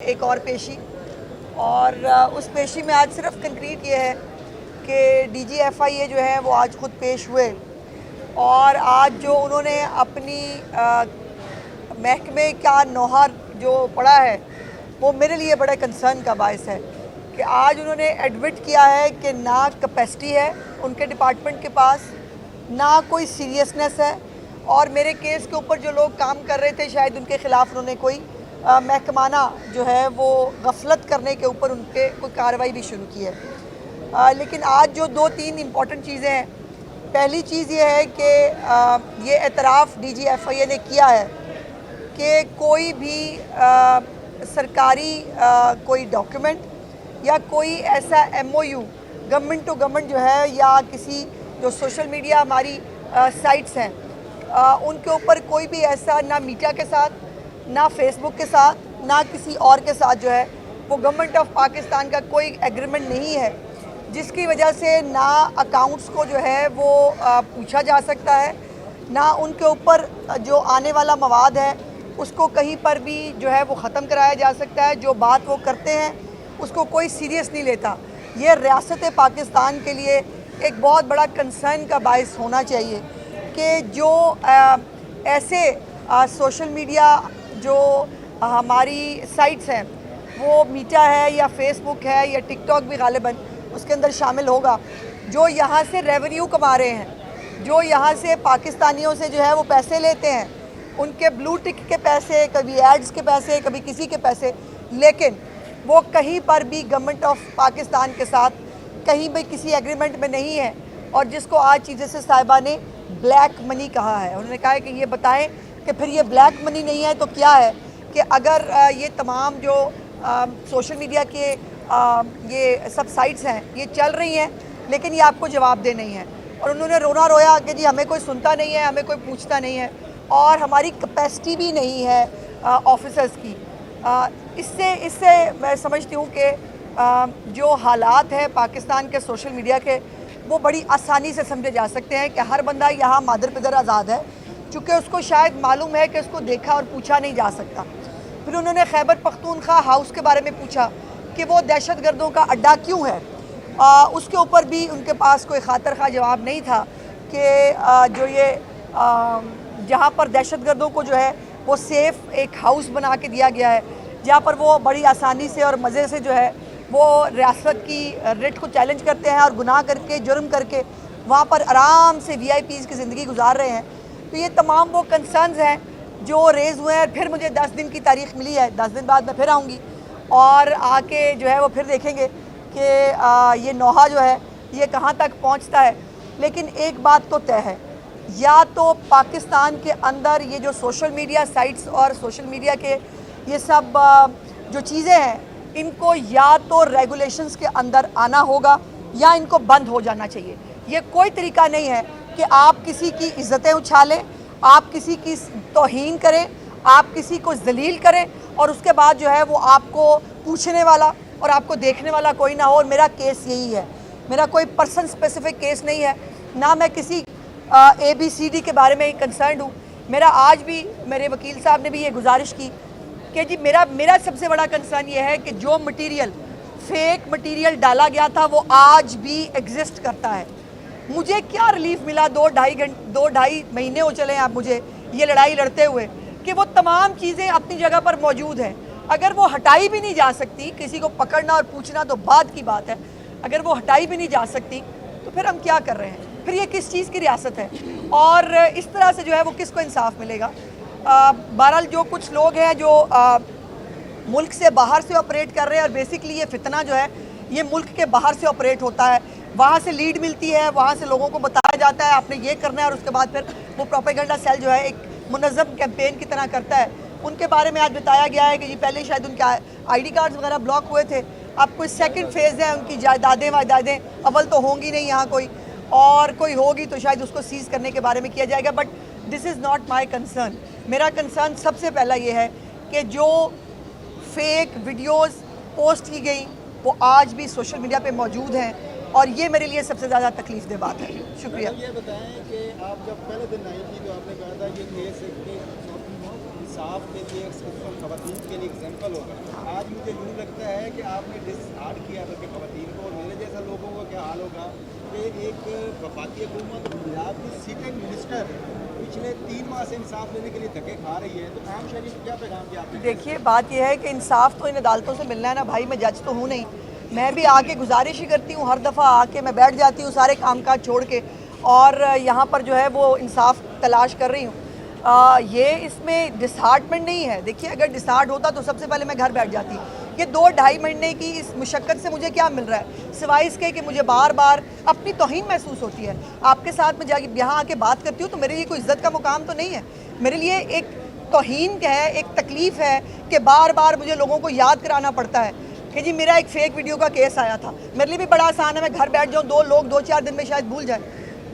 एक और पेशी, और उस पेशी में आज सिर्फ कंक्रीट ये है कि DGFIA जो है वो आज खुद पेश हुए, और आज जो उन्होंने अपनी महकमे का नौहर जो पड़ा है वो मेरे लिए बड़ा कंसर्न का बायस है कि आज उन्होंने एडमिट किया है कि ना कैपेसिटी है उनके डिपार्टमेंट के पास, ना कोई सीरियसनेस है, और मेरे केस के ऊपर जो लोग काम कर रहे थे शायद उनके ख़िलाफ़ उन्होंने कोई महकमाना जो है वो गफलत करने के ऊपर उनके कोई कार्रवाई भी शुरू की है। लेकिन आज जो 2-3 इम्पॉर्टेंट चीज़ें हैं, पहली चीज़ ये है कि ये एतराफ़ DGFIA ने किया है कि कोई भी सरकारी कोई डॉक्यूमेंट या कोई ऐसा MOU गवर्नमेंट टू गवर्नमेंट जो है या किसी जो सोशल मीडिया हमारी साइट्स हैं उनके ऊपर कोई भी ऐसा ना मीडिया के साथ, ना फेसबुक के साथ, ना किसी और के साथ जो है वो गवर्नमेंट ऑफ पाकिस्तान का कोई एग्रीमेंट नहीं है, जिसकी वजह से ना अकाउंट्स को जो है वो पूछा जा सकता है, ना उनके ऊपर जो आने वाला मवाद है उसको कहीं पर भी जो है वो ख़त्म कराया जा सकता है। जो बात वो करते हैं उसको कोई सीरियस नहीं लेता। ये रियासत पाकिस्तान के लिए एक बहुत बड़ा कंसर्न का बायस होना चाहिए कि जो ऐसे सोशल मीडिया जो हमारी साइट्स हैं, वो मीटा है या फेसबुक है या टिकटॉक भी गालिबन उसके अंदर शामिल होगा, जो यहाँ से रेवेन्यू कमा रहे हैं, जो यहाँ से पाकिस्तानियों से जो है वो पैसे लेते हैं, उनके ब्लू टिक के पैसे, कभी एड्स के पैसे, कभी किसी के पैसे, लेकिन वो कहीं पर भी गवर्नमेंट ऑफ पाकिस्तान के साथ कहीं भी किसी एग्रीमेंट में नहीं है। और जिसको आज चीज़ें से साहिबा ने ब्लैक मनी कहा है, उन्होंने कहा है कि ये बताएं कि फिर ये ब्लैक मनी नहीं है तो क्या है, कि अगर ये तमाम जो सोशल मीडिया के ये सब साइट्स हैं ये चल रही हैं लेकिन ये आपको जवाब दे नहीं है। और उन्होंने रोना रोया कि जी हमें कोई सुनता नहीं है, हमें कोई पूछता नहीं है, और हमारी कैपेसिटी भी नहीं है ऑफिसर्स की। इससे मैं समझती हूँ कि जो हालात है पाकिस्तान के सोशल मीडिया के वो बड़ी आसानी से समझे जा सकते हैं कि हर बंदा यहाँ मादर पिदर आज़ाद है, चूँकि उसको शायद मालूम है कि उसको देखा और पूछा नहीं जा सकता। फिर उन्होंने खैबर पख्तूनख्वा हाउस के बारे में पूछा कि वो दहशत गर्दों का अड्डा क्यों है, उसके ऊपर भी उनके पास कोई खातर खा जवाब नहीं था कि जो ये जहाँ पर दहशत गर्दों को जो है वो सेफ़ एक हाउस बना के दिया गया है, जहाँ पर वो बड़ी आसानी से और मज़े से जो है वो रियासत की रिट को चैलेंज करते हैं और गुनाह करके, जुर्म करके वहाँ पर आराम से VIPs की ज़िंदगी गुजार रहे हैं। तो ये तमाम वो कंसर्न्स हैं जो रेज़ हुए हैं। फिर मुझे 10 दिन की तारीख़ मिली है, 10 दिन बाद मैं फिर आऊँगी और आके जो है वो फिर देखेंगे कि ये नौहा जो है ये कहाँ तक पहुँचता है। लेकिन एक बात तो तय है, या तो पाकिस्तान के अंदर ये जो सोशल मीडिया साइट्स और सोशल मीडिया के ये सब जो चीज़ें हैं इनको या तो रेगुलेशंस के अंदर आना होगा या इनको बंद हो जाना चाहिए। ये कोई तरीका नहीं है कि आप किसी की इज़्ज़तें उछालें, आप किसी की तौहीन करें, आप किसी को जलील करें और उसके बाद जो है वो आपको पूछने वाला और आपको देखने वाला कोई ना हो। और मेरा केस यही है, मेरा कोई पर्सन स्पेसिफिक केस नहीं है, ना मैं किसी ABCD के बारे में कंसर्न हूँ। मेरा आज भी मेरे वकील साहब ने भी ये गुजारिश की कि जी मेरा सबसे बड़ा कंसर्न ये है कि जो मटेरियल फेक मटेरियल डाला गया था वो आज भी एग्जिस्ट करता है। मुझे क्या रिलीफ मिला 2-2.5 महीने हो चले हैं आप मुझे ये लड़ाई लड़ते हुए कि वो तमाम चीज़ें अपनी जगह पर मौजूद हैं। अगर वो हटाई भी नहीं जा सकती, किसी को पकड़ना और पूछना तो बाद की बात है, अगर वो हटाई भी नहीं जा सकती तो फिर हम क्या कर रहे हैं? फिर ये किस चीज़ की रियासत है? और इस तरह से जो है वो किसको इंसाफ मिलेगा? बहरहाल जो कुछ लोग हैं जो मुल्क से बाहर से ऑपरेट कर रहे हैं, और बेसिकली ये फितना जो है ये मुल्क के बाहर से ऑपरेट होता है, वहाँ से लीड मिलती है, वहाँ से लोगों को बताया जाता है आपने ये करना है, और उसके बाद फिर वो प्रोपेगेंडा सेल जो है एक मुनज़्ज़म कैंपेन की तरह करता है। उनके बारे में आज बताया गया है कि जी पहले शायद उनके ID कार्ड्स वगैरह ब्लॉक हुए थे, अब कोई सेकंड फेज़ है, उनकी जायदादें वायदादें अव्वल तो होंगी नहीं यहाँ कोई, और कोई होगी तो शायद उसको सीज़ करने के बारे में किया जाएगा। But this is not my concern. मेरा कंसर्न सबसे पहला ये है कि जो फेक वीडियोस पोस्ट की गई वो आज भी सोशल मीडिया पे मौजूद हैं, और ये मेरे लिए सबसे ज़्यादा तकलीफ दे बात है। शुक्रिया। ये बताएं कि आप जब पहले दिन आई थी तो आपने कहा था कि केस इंसाफ के लिए खवातीन के लिए एग्जाम्पल होगा। आज मुझे यूँ लगता है कि आपने डिसहार्ट किया बल्कि खवातीन को, और मेरे जैसा लोगों को क्या हाल होगा कि एक वफाकी हुकूमत पंजाब की सिटिंग मिनिस्टर पिछले 3 माह से इंसाफ लेने के लिए धक्के खा रही है, तो आम शहरी को क्या पैगाम दिया आपने? देखिए, बात यह है कि इंसाफ तो इन अदालतों से मिलना है ना भाई। मैं जज तो हूँ नहीं, मैं भी आके गुजारिश ही करती हूँ, हर दफ़ा आके मैं बैठ जाती हूँ सारे कामकाज छोड़ के और यहाँ पर जो है वो इंसाफ तलाश कर रही हूँ। ये इसमें डिसहार्टमेंट नहीं है। देखिए, अगर डिसहार्ट होता तो सबसे पहले मैं घर बैठ जाती। ये 2-2.5 महीने की इस मुशक्क़त से मुझे क्या मिल रहा है सिवाय इसके कि मुझे बार बार अपनी तौहीन महसूस होती है। आपके साथ में जाके यहाँ आके बात करती हूँ तो मेरे लिए कोई इज़्ज़त का मुकाम तो नहीं है, मेरे लिए एक तौहीन है, एक तकलीफ़ है कि बार बार मुझे लोगों को याद कराना पड़ता है कि जी मेरा एक फ़ेक वीडियो का केस आया था। मेरे लिए भी बड़ा आसान है, मैं घर बैठ जाऊँ, 2 लोग 2-4 दिन में शायद भूल जाए,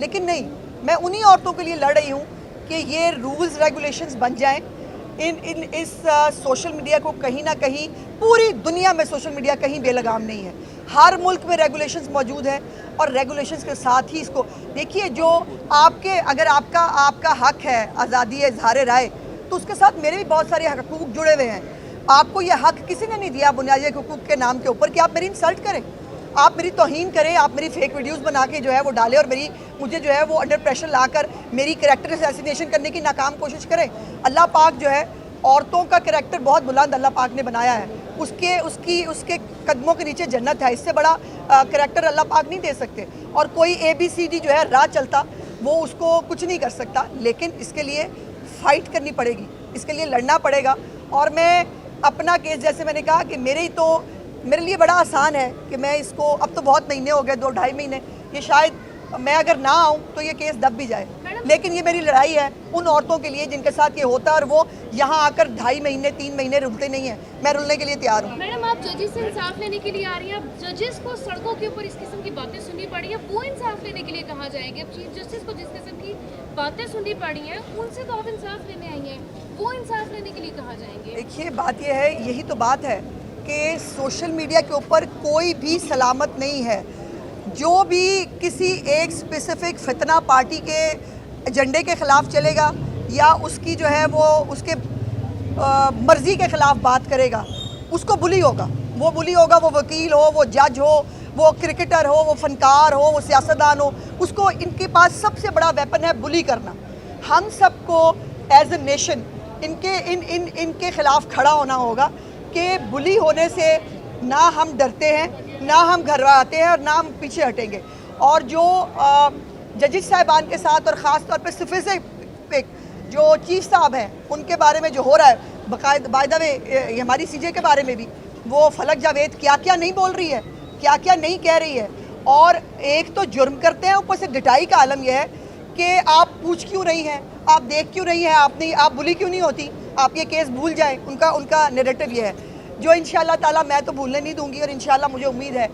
लेकिन नहीं, मैं उन्हीं औरतों के लिए लड़ रही हूँ कि ये रूल्स रेगुलेशंस बन जाएं। इस सोशल मीडिया को कहीं ना कहीं, पूरी दुनिया में सोशल मीडिया कहीं बेलगाम नहीं है, हर मुल्क में रेगुलेशंस मौजूद है और रेगुलेशंस के साथ ही इसको देखिए, जो आपके अगर आपका हक है आज़ादी इज़हार राय, तो उसके साथ मेरे भी बहुत सारे हकूक़ जुड़े हुए हैं। आपको ये हक किसी ने नहीं दिया बुनियादी हकूक़ के नाम के ऊपर कि आप मेरी इंसल्ट करें, आप मेरी तौहीन करें, आप मेरी फेक वीडियोस बना के जो है वो डालें और मुझे जो है वो अंडर प्रेशर लाकर मेरी कैरेक्टर असैसिनेशन करने की नाकाम कोशिश करें। अल्लाह पाक जो है औरतों का कैरेक्टर बहुत बुलंद अल्लाह पाक ने बनाया है, उसके कदमों के नीचे जन्नत है, इससे बड़ा कैरेक्टर अल्लाह पाक नहीं दे सकते। और कोई ABCD जो है राह चलता वो उसको कुछ नहीं कर सकता, लेकिन इसके लिए फ़ाइट करनी पड़ेगी, इसके लिए लड़ना पड़ेगा। और मैं अपना केस, जैसे मैंने कहा कि मेरे लिए बड़ा आसान है कि मैं इसको, अब तो बहुत महीने हो गए, 2-2.5 महीने, ये शायद मैं अगर ना आऊँ तो ये केस दब भी जाए, लेकिन ये मेरी लड़ाई है उन औरतों के लिए जिनके साथ ये होता है और वो यहाँ आकर 2.5 महीने 3 महीने रुलते नहीं हैं। मैं रुलने के लिए तैयार हूँ। मैडम, आप जजेस से इंसाफ लेने के लिए आ रही हैं, अब जजेस को सड़कों के ऊपर इस किस्म की बातें सुननी पड़ी है, वो इंसाफ लेने के लिए कहाँ जाएंगे? अब चीफ जस्टिस को जिस किस्म की बातें सुननी पड़ी हैं उनसे तो आप इंसाफ लेने आई हैं, वो इंसाफ लेने के लिए कहाँ जाएंगे? देखिए, बात यह है, यही तो बात है कि सोशल मीडिया के ऊपर कोई भी सलामत नहीं है। जो भी किसी एक स्पेसिफिक फितना पार्टी के एजेंडे के ख़िलाफ़ चलेगा या उसकी जो है वो उसके मर्ज़ी के ख़िलाफ़ बात करेगा, उसको बुली होगा। वो बुली होगा, वो वकील हो, वो जज हो, वो क्रिकेटर हो, वो फ़नकार हो, वो सियासतदान हो, उसको इनके पास सबसे बड़ा वेपन है बुली करना। हम सबको एज ए नेशन इनके ख़िलाफ़ खड़ा होना होगा कि बुली होने से ना हम डरते हैं, ना हम घबराते हैं और ना हम पीछे हटेंगे। और जो जजेस साहिबान के साथ और ख़ास तौर पे स्पेसिफिक जो चीफ साहब हैं उनके बारे में जो हो रहा है, बाय द वे हमारी CJ के बारे में भी वो फलक जावेद क्या क्या नहीं बोल रही है, क्या क्या नहीं कह रही है। और एक तो जुर्म करते हैं, ऊपर से डिटाई का आलम यह है कि आप पूछ क्यों रही हैं, आप देख क्यों रही हैं, आप बुली क्यों नहीं होती, आप ये केस भूल जाएं। उनका नैरेटिव ये है जो इंशाल्लाह ताला मैं तो भूलने नहीं दूंगी। और इंशाल्लाह मुझे उम्मीद है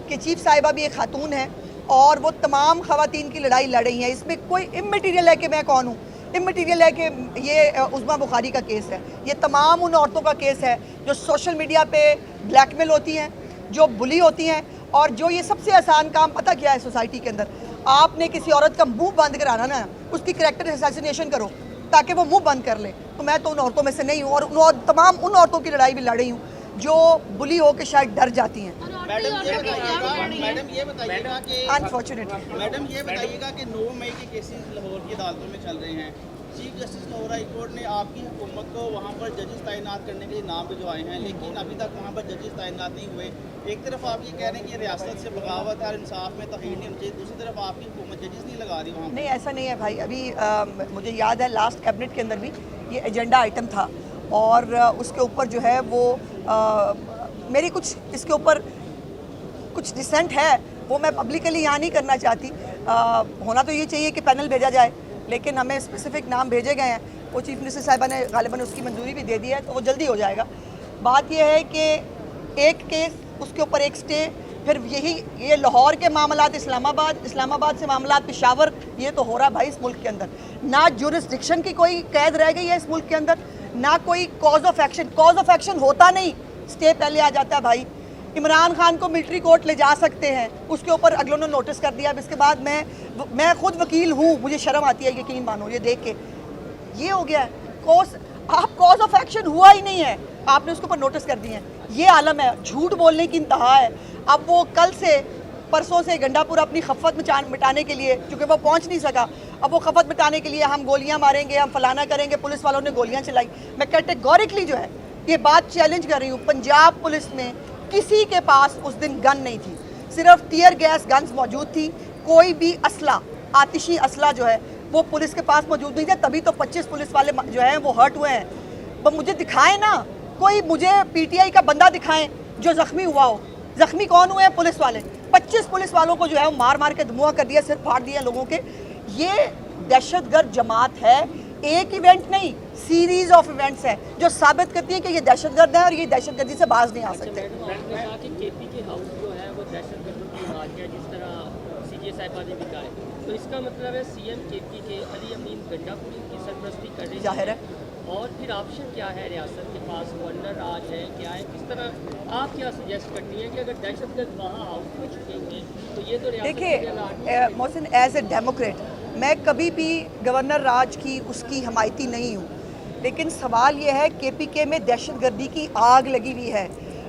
कि चीफ साहिबा भी एक खातून है और वो तमाम ख़वातीन की लड़ाई लड़ रही हैं। इसमें कोई इमटेरियल है कि मैं कौन हूँ, इमटेरियल है कि ये उस्मा बुखारी का केस है। ये तमाम उन औरतों का केस है जो सोशल मीडिया पे ब्लैकमेल होती हैं, जो बुली होती हैं, और जो ये सबसे आसान काम पता क्या है सोसाइटी के अंदर, आपने किसी औरत का मुंह बंद कराना ना, उसकी कैरेक्टर असैसिनेशन करो ताकि वो मुंह बंद कर ले। तो मैं तो उन औरतों में से नहीं हूँ और तमाम उन औरतों की लड़ाई भी लड़ रही हूँ जो बुली हो के शायद डर जाती हैं। मैडम ये बताइएगा कि अनफॉर्चुनेटली मैडम ये बताइएगा कि 9 मई के केसेस लाहौर की अदालतों में चल रहे हैं। Chief justice Lahore high court ने आपकी हुकूमत को वहाँ पर जजेस तैनात करने के लिए नाम भिजवाए हैं, लेकिन अभी तक वहाँ पर जजेस तैनात नहीं हुए। एक तरफ आप ये कह रहे हैं कि रियासत से बगावत और इंसाफ में तखीर नहीं होनी चाहिए, दूसरी तरफ आपकी हुकूमत जजेस नहीं लगा रही वहाँ। नहीं, ऐसा नहीं है भाई। अभी मुझे याद है लास्ट कैबिनेट के अंदर भी ये एजेंडा आइटम था और उसके ऊपर जो है वो मेरी कुछ इसके ऊपर कुछ डिसेंट है, वो मैं पब्लिकली यहाँ नहीं करना चाहती। होना तो ये चाहिए कि पैनल भेजा जाए, लेकिन हमें स्पेसिफिक नाम भेजे गए हैं, वो चीफ मिनिस्टर साहिबा ने गालिबन उसकी मंजूरी भी दे दी है, तो वो जल्दी हो जाएगा। बात यह है कि एक केस, उसके ऊपर एक स्टे, फिर ये लाहौर के मामलात इस्लामाबाद से मामलात पेशावर, ये तो हो रहा है भाई इस मुल्क के अंदर। ना जुरिस्डिक्शन की कोई कैद रह गई है इस मुल्क के अंदर, ना कोई कॉज ऑफ एक्शन होता नहीं, स्टे पहले आ जाता है भाई। इमरान खान को मिलिट्री कोर्ट ले जा सकते हैं, उसके ऊपर अगलों ने नोटिस कर दिया। अब इसके बाद मैं खुद वकील हूँ, मुझे शर्म आती है, यकीन मानो ये देख के। ये हो गया है कोर्स। आप कॉज ऑफ एक्शन हुआ ही नहीं है, आपने उसके ऊपर नोटिस कर दिए हैं। ये आलम है, झूठ बोलने की इंतहा है। अब वो कल से परसों से गंडापुरा अपनी खफत मिटाने के लिए, चूँकि वो पहुंच नहीं सका, अब वो खफत मिटाने के लिए हम गोलियां मारेंगे, हम फलाना करेंगे, पुलिस वालों ने गोलियां चलाई। मैं कैटेगोरिकली जो है ये बात चैलेंज कर रही हूँ, पंजाब पुलिस में किसी के पास उस दिन गन नहीं थी, सिर्फ टीयर गैस गन्स मौजूद थी। कोई भी असला, आतिशी असला जो है वो पुलिस के पास मौजूद नहीं था, तभी तो 25 पुलिस वाले जो हैं वो हर्ट हुए हैं। तो मुझे दिखाएं ना, कोई मुझे पीटीआई का बंदा दिखाएं जो ज़ख्मी हुआ हो। ज़ख्मी कौन हुए हैं? पुलिस वाले। 25 पुलिस वालों को जो है वो मार मार के धुआं कर दिया, सिर फाड़ दिया लोगों के। ये दहशतगर्द जमात है, एक इवेंट नहीं, सीरीज ऑफ इवेंट्स हैं जो साबित करती है कि ये दहशतगर्द है और ये दहशतगर्दी से बाज नहीं आ सकते। केपी के हाउस जो है वो दहशतगर्दों की इमारत है, जिस तरह सीजे साहिबा ने भी कहा है, तो इसका मतलब है सीएम केपी के अली अमीन गंडापुरी की सरपरस्ती कर रहे हैं। जाहिर है। और फिर ऑप्शन क्या है रियासत के पास? गवर्नर राज है, क्या है, किस तरह आप क्या सजेस्ट करती हैं कि अगर दहशतगर्द वहाँ हाउस में छुपेंगे तो ये तो देखिए मोहसिन, एज ए डेमोक्रेट मैं कभी भी गवर्नर राज की उसकी हमायती नहीं हूँ, लेकिन सवाल ये है केपीके में दहशतगर्दी की आग लगी हुई है,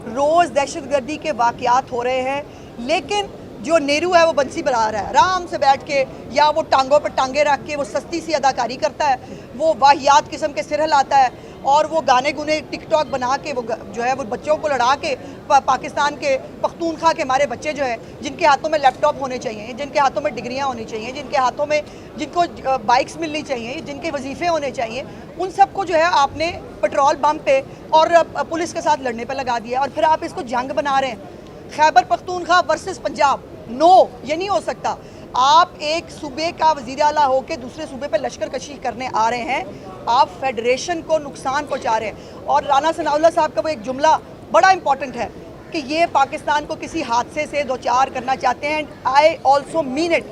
रोज़ दहशतगर्दी के वाक़यात हो रहे हैं, लेकिन जो नेहरू है वो बंसी बजा रहा है आराम से बैठ के, या वो टांगों पर टांगे रख के वो सस्ती सी अदाकारी करता है, वो वाहियात किस्म के सिर हिलाता है और वो गाने गुने टिकटॉक बना के वो जो है वो बच्चों को लड़ा के पाकिस्तान के पख्तूनख्वा के हमारे बच्चे जो हैं, जिनके हाथों में लैपटॉप होने चाहिए, जिनके हाथों में डिग्रियां होनी चाहिए, जिनके हाथों में जिनको बाइक्स मिलनी चाहिए, जिनके वजीफ़े होने चाहिए, उन सबको जो है आपने पेट्रोल बम पे और पुलिस के साथ लड़ने पर लगा दिया और फिर आप इसको जंग बना रहे हैं। खैबर पख्तूनख्वा वर्सेस पंजाब, नो, ये नहीं हो सकता। आप एक सूबे का वज़ीर आला होकर दूसरे सूबे पे लश्कर कशी करने आ रहे हैं, आप फेडरेशन को नुकसान पहुंचा रहे हैं। और राना सनाउल्लाह साहब का वो एक जुमला बड़ा इंपॉर्टेंट है कि ये पाकिस्तान को किसी हादसे से दो चार करना चाहते हैं, आई ऑल्सो मीन इट,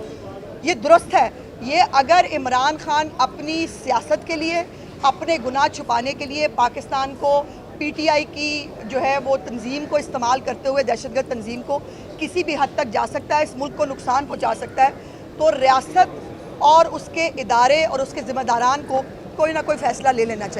ये दुरुस्त है। ये अगर इमरान खान अपनी सियासत के लिए, अपने गुनाह छुपाने के लिए पाकिस्तान को, पीटीआई की जो है वो तंजीम को इस्तेमाल करते हुए, दहशतगर्द तंजीम को किसी भी हद तक जा सकता है, इस मुल्क को नुकसान पहुंचा सकता है, तो रियासत और उसके इदारे और उसके ज़िम्मेदारान को कोई ना कोई फ़ैसला ले लेना चाहिए।